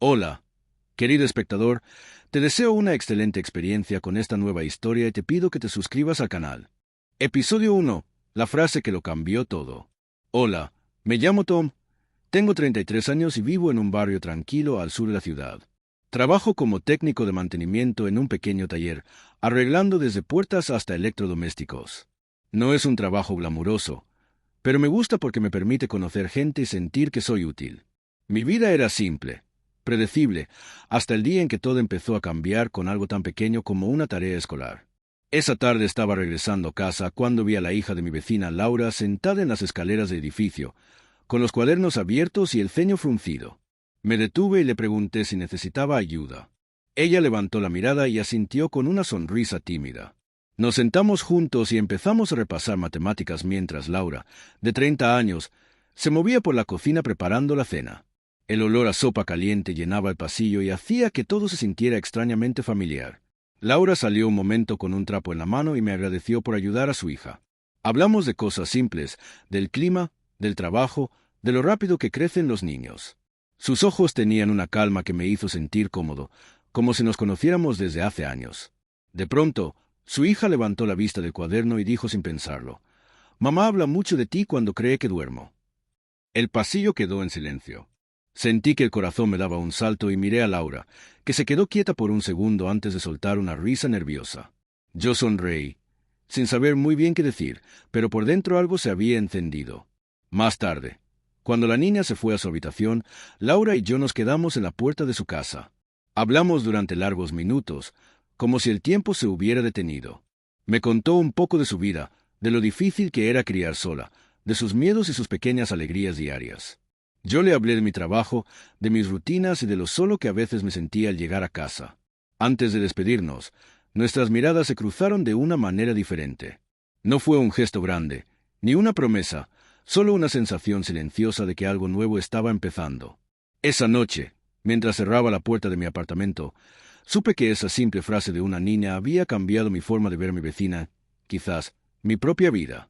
Hola, querido espectador, te deseo una excelente experiencia con esta nueva historia y te pido que te suscribas al canal. Episodio 1. La frase que lo cambió todo. Hola, me llamo Tom, tengo 33 años y vivo en un barrio tranquilo al sur de la ciudad. Trabajo como técnico de mantenimiento en un pequeño taller, arreglando desde puertas hasta electrodomésticos. No es un trabajo glamuroso, pero me gusta porque me permite conocer gente y sentir que soy útil. Mi vida era simple, predecible, hasta el día en que todo empezó a cambiar con algo tan pequeño como una tarea escolar. Esa tarde estaba regresando a casa cuando vi a la hija de mi vecina Laura sentada en las escaleras del edificio, con los cuadernos abiertos y el ceño fruncido. Me detuve y le pregunté si necesitaba ayuda. Ella levantó la mirada y asintió con una sonrisa tímida. Nos sentamos juntos y empezamos a repasar matemáticas mientras Laura, de 30 años, se movía por la cocina preparando la cena. El olor a sopa caliente llenaba el pasillo y hacía que todo se sintiera extrañamente familiar. Laura salió un momento con un trapo en la mano y me agradeció por ayudar a su hija. Hablamos de cosas simples, del clima, del trabajo, de lo rápido que crecen los niños. Sus ojos tenían una calma que me hizo sentir cómodo, como si nos conociéramos desde hace años. De pronto, su hija levantó la vista del cuaderno y dijo sin pensarlo: «Mamá habla mucho de ti cuando cree que duermo». El pasillo quedó en silencio. Sentí que el corazón me daba un salto y miré a Laura, que se quedó quieta por un segundo antes de soltar una risa nerviosa. Yo sonreí, sin saber muy bien qué decir, pero por dentro algo se había encendido. Más tarde, cuando la niña se fue a su habitación, Laura y yo nos quedamos en la puerta de su casa. Hablamos durante largos minutos, como si el tiempo se hubiera detenido. Me contó un poco de su vida, de lo difícil que era criar sola, de sus miedos y sus pequeñas alegrías diarias. Yo le hablé de mi trabajo, de mis rutinas y de lo solo que a veces me sentía al llegar a casa. Antes de despedirnos, nuestras miradas se cruzaron de una manera diferente. No fue un gesto grande, ni una promesa, solo una sensación silenciosa de que algo nuevo estaba empezando. Esa noche, mientras cerraba la puerta de mi apartamento, supe que esa simple frase de una niña había cambiado mi forma de ver a mi vecina, quizás mi propia vida.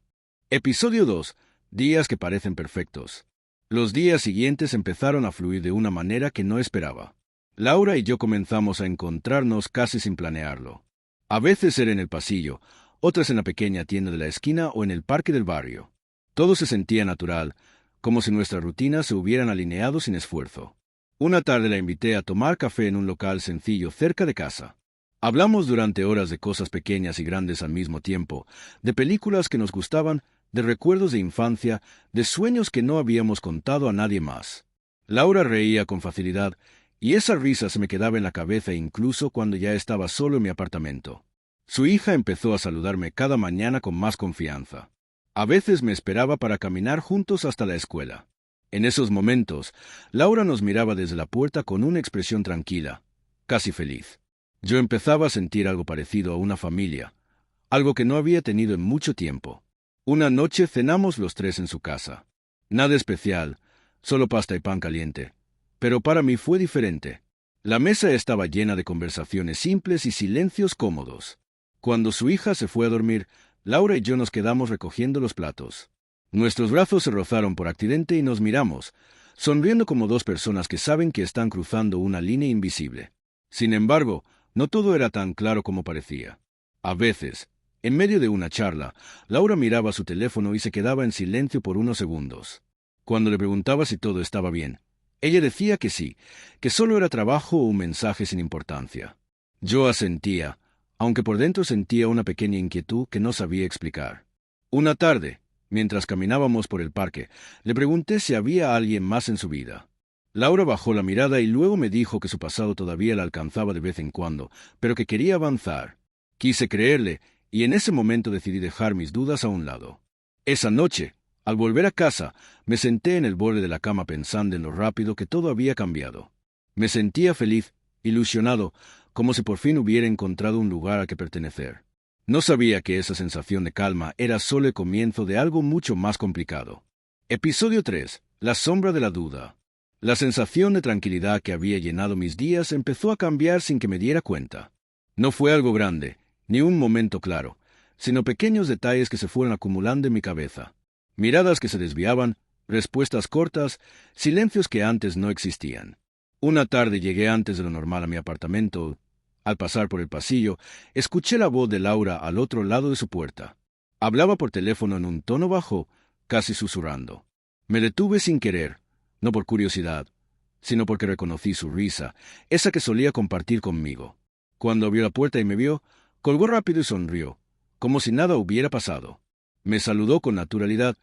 Episodio 2. Días que parecen perfectos. Los días siguientes empezaron a fluir de una manera que no esperaba. Laura y yo comenzamos a encontrarnos casi sin planearlo. A veces era en el pasillo, otras en la pequeña tienda de la esquina o en el parque del barrio. Todo se sentía natural, como si nuestras rutinas se hubieran alineado sin esfuerzo. Una tarde la invité a tomar café en un local sencillo cerca de casa. Hablamos durante horas de cosas pequeñas y grandes al mismo tiempo, de películas que nos gustaban, de recuerdos de infancia, de sueños que no habíamos contado a nadie más. Laura reía con facilidad, y esa risa se me quedaba en la cabeza incluso cuando ya estaba solo en mi apartamento. Su hija empezó a saludarme cada mañana con más confianza. A veces me esperaba para caminar juntos hasta la escuela. En esos momentos, Laura nos miraba desde la puerta con una expresión tranquila, casi feliz. Yo empezaba a sentir algo parecido a una familia, algo que no había tenido en mucho tiempo. Una noche cenamos los tres en su casa. Nada especial, solo pasta y pan caliente. Pero para mí fue diferente. La mesa estaba llena de conversaciones simples y silencios cómodos. Cuando su hija se fue a dormir, Laura y yo nos quedamos recogiendo los platos. Nuestros brazos se rozaron por accidente y nos miramos, sonriendo como dos personas que saben que están cruzando una línea invisible. Sin embargo, no todo era tan claro como parecía. A veces, en medio de una charla, Laura miraba su teléfono y se quedaba en silencio por unos segundos. Cuando le preguntaba si todo estaba bien, ella decía que sí, que solo era trabajo o un mensaje sin importancia. Yo asentía, aunque por dentro sentía una pequeña inquietud que no sabía explicar. Una tarde, mientras caminábamos por el parque, le pregunté si había alguien más en su vida. Laura bajó la mirada y luego me dijo que su pasado todavía la alcanzaba de vez en cuando, pero que quería avanzar. Quise creerle, y en ese momento decidí dejar mis dudas a un lado. Esa noche, al volver a casa, me senté en el borde de la cama pensando en lo rápido que todo había cambiado. Me sentía feliz, ilusionado, como si por fin hubiera encontrado un lugar al que pertenecer. No sabía que esa sensación de calma era solo el comienzo de algo mucho más complicado. Episodio 3. La sombra de la duda. La sensación de tranquilidad que había llenado mis días empezó a cambiar sin que me diera cuenta. No fue algo grande, ni un momento claro, sino pequeños detalles que se fueron acumulando en mi cabeza. Miradas que se desviaban, respuestas cortas, silencios que antes no existían. Una tarde llegué antes de lo normal a mi apartamento. Al pasar por el pasillo, escuché la voz de Laura al otro lado de su puerta. Hablaba por teléfono en un tono bajo, casi susurrando. Me detuve sin querer, no por curiosidad, sino porque reconocí su risa, esa que solía compartir conmigo. Cuando abrió la puerta y me vio, colgó rápido y sonrió, como si nada hubiera pasado. Me saludó con naturalidad,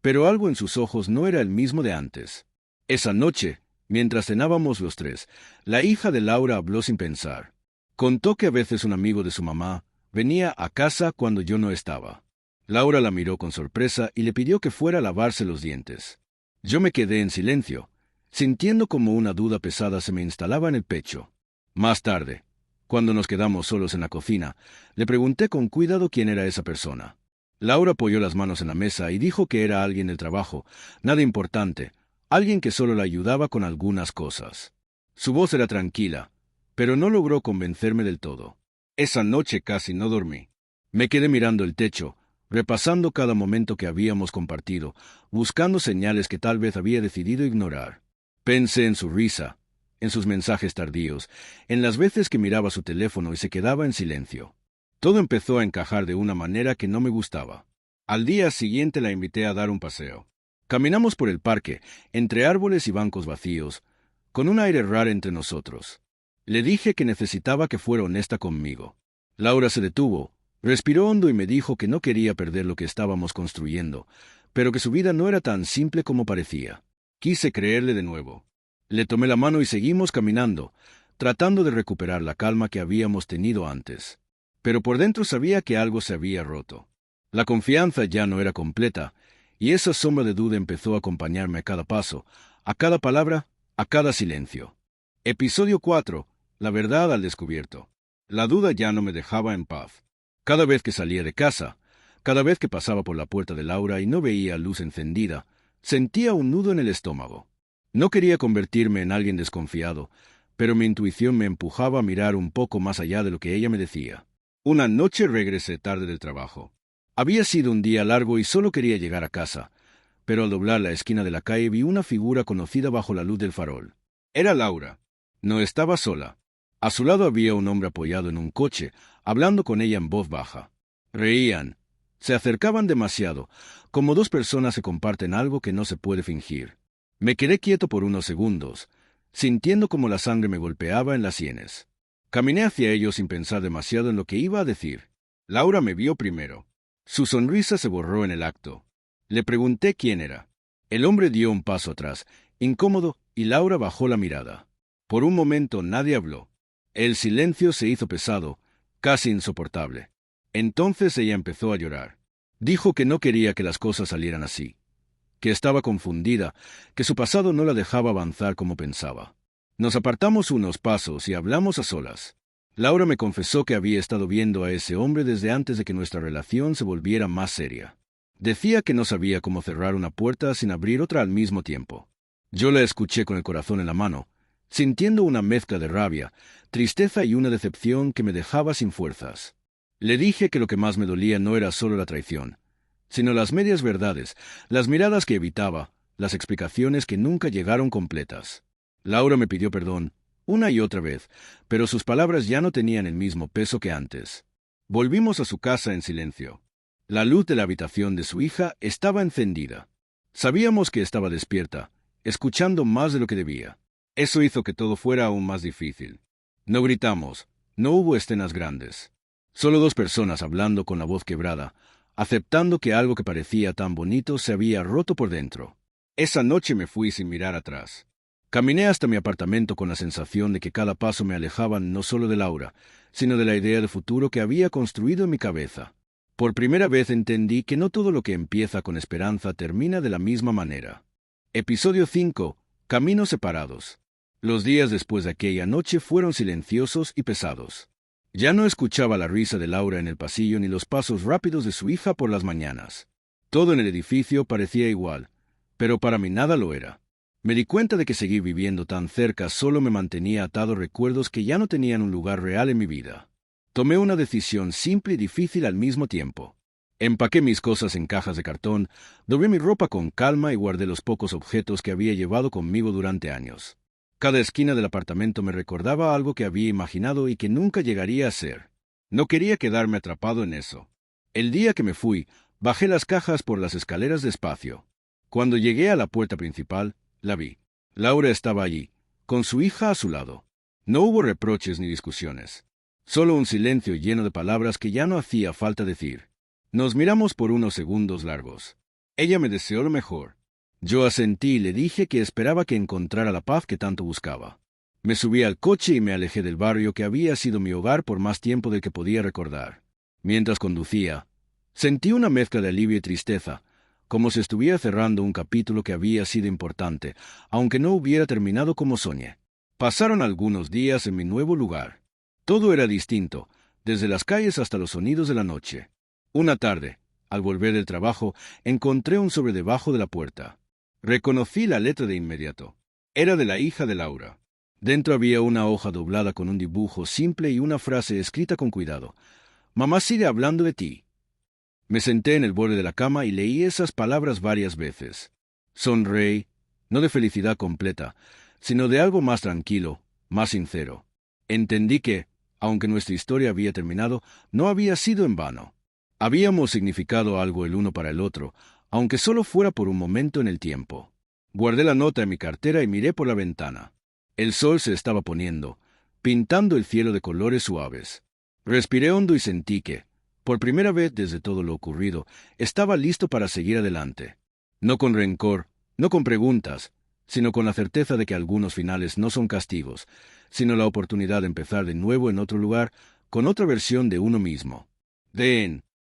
pero algo en sus ojos no era el mismo de antes. Esa noche, mientras cenábamos los tres, la hija de Laura habló sin pensar. Contó que a veces un amigo de su mamá venía a casa cuando yo no estaba. Laura la miró con sorpresa y le pidió que fuera a lavarse los dientes. Yo me quedé en silencio, sintiendo como una duda pesada se me instalaba en el pecho. Más tarde, cuando nos quedamos solos en la cocina, le pregunté con cuidado quién era esa persona. Laura apoyó las manos en la mesa y dijo que era alguien del trabajo, nada importante, alguien que solo la ayudaba con algunas cosas. Su voz era tranquila, pero no logró convencerme del todo. Esa noche casi no dormí. Me quedé mirando el techo, repasando cada momento que habíamos compartido, buscando señales que tal vez había decidido ignorar. Pensé en su risa, en sus mensajes tardíos, en las veces que miraba su teléfono y se quedaba en silencio. Todo empezó a encajar de una manera que no me gustaba. Al día siguiente la invité a dar un paseo. Caminamos por el parque, entre árboles y bancos vacíos, con un aire raro entre nosotros. Le dije que necesitaba que fuera honesta conmigo. Laura se detuvo, respiró hondo y me dijo que no quería perder lo que estábamos construyendo, pero que su vida no era tan simple como parecía. Quise creerle de nuevo. Le tomé la mano y seguimos caminando, tratando de recuperar la calma que habíamos tenido antes. Pero por dentro sabía que algo se había roto. La confianza ya no era completa, y esa sombra de duda empezó a acompañarme a cada paso, a cada palabra, a cada silencio. Episodio 4. La verdad al descubierto. La duda ya no me dejaba en paz. Cada vez que salía de casa, cada vez que pasaba por la puerta de Laura y no veía luz encendida, sentía un nudo en el estómago. No quería convertirme en alguien desconfiado, pero mi intuición me empujaba a mirar un poco más allá de lo que ella me decía. Una noche regresé tarde del trabajo. Había sido un día largo y solo quería llegar a casa, pero al doblar la esquina de la calle vi una figura conocida bajo la luz del farol. Era Laura. No estaba sola. A su lado había un hombre apoyado en un coche, hablando con ella en voz baja. Reían. Se acercaban demasiado, como dos personas se comparten algo que no se puede fingir. Me quedé quieto por unos segundos, sintiendo como la sangre me golpeaba en las sienes. Caminé hacia ellos sin pensar demasiado en lo que iba a decir. Laura me vio primero. Su sonrisa se borró en el acto. Le pregunté quién era. El hombre dio un paso atrás, incómodo, y Laura bajó la mirada. Por un momento nadie habló. El silencio se hizo pesado, casi insoportable. Entonces ella empezó a llorar. Dijo que no quería que las cosas salieran así, que estaba confundida, que su pasado no la dejaba avanzar como pensaba. Nos apartamos unos pasos y hablamos a solas. Laura me confesó que había estado viendo a ese hombre desde antes de que nuestra relación se volviera más seria. Decía que no sabía cómo cerrar una puerta sin abrir otra al mismo tiempo. Yo la escuché con el corazón en la mano, sintiendo una mezcla de rabia, tristeza y una decepción que me dejaba sin fuerzas. Le dije que lo que más me dolía no era solo la traición, sino las medias verdades, las miradas que evitaba, las explicaciones que nunca llegaron completas. Laura me pidió perdón, una y otra vez, pero sus palabras ya no tenían el mismo peso que antes. Volvimos a su casa en silencio. La luz de la habitación de su hija estaba encendida. Sabíamos que estaba despierta, escuchando más de lo que debía. Eso hizo que todo fuera aún más difícil. No gritamos, no hubo escenas grandes. Solo dos personas hablando con la voz quebrada, aceptando que algo que parecía tan bonito se había roto por dentro. Esa noche me fui sin mirar atrás. Caminé hasta mi apartamento con la sensación de que cada paso me alejaba no solo de Laura, sino de la idea de futuro que había construido en mi cabeza. Por primera vez entendí que no todo lo que empieza con esperanza termina de la misma manera. Episodio 5. Caminos separados. Los días después de aquella noche fueron silenciosos y pesados. Ya no escuchaba la risa de Laura en el pasillo ni los pasos rápidos de su hija por las mañanas. Todo en el edificio parecía igual, pero para mí nada lo era. Me di cuenta de que seguir viviendo tan cerca solo me mantenía atado a recuerdos que ya no tenían un lugar real en mi vida. Tomé una decisión simple y difícil al mismo tiempo. Empaqué mis cosas en cajas de cartón, doblé mi ropa con calma y guardé los pocos objetos que había llevado conmigo durante años. Cada esquina del apartamento me recordaba algo que había imaginado y que nunca llegaría a ser. No quería quedarme atrapado en eso. El día que me fui, bajé las cajas por las escaleras despacio. Cuando llegué a la puerta principal, la vi. Laura estaba allí, con su hija a su lado. No hubo reproches ni discusiones. Solo un silencio lleno de palabras que ya no hacía falta decir. Nos miramos por unos segundos largos. Ella me deseó lo mejor. Yo asentí y le dije que esperaba que encontrara la paz que tanto buscaba. Me subí al coche y me alejé del barrio que había sido mi hogar por más tiempo del que podía recordar. Mientras conducía, sentí una mezcla de alivio y tristeza, como si estuviera cerrando un capítulo que había sido importante, aunque no hubiera terminado como soñé. Pasaron algunos días en mi nuevo lugar. Todo era distinto, desde las calles hasta los sonidos de la noche. Una tarde, al volver del trabajo, encontré un sobre debajo de la puerta. Reconocí la letra de inmediato. Era de la hija de Laura. Dentro había una hoja doblada con un dibujo simple y una frase escrita con cuidado. «Mamá sigue hablando de ti». Me senté en el borde de la cama y leí esas palabras varias veces. Sonreí, no de felicidad completa, sino de algo más tranquilo, más sincero. Entendí que, aunque nuestra historia había terminado, no había sido en vano. Habíamos significado algo el uno para el otro, aunque solo fuera por un momento en el tiempo. Guardé la nota en mi cartera y miré por la ventana. El sol se estaba poniendo, pintando el cielo de colores suaves. Respiré hondo y sentí que, por primera vez desde todo lo ocurrido, estaba listo para seguir adelante. No con rencor, no con preguntas, sino con la certeza de que algunos finales no son castigos, sino la oportunidad de empezar de nuevo en otro lugar, con otra versión de uno mismo.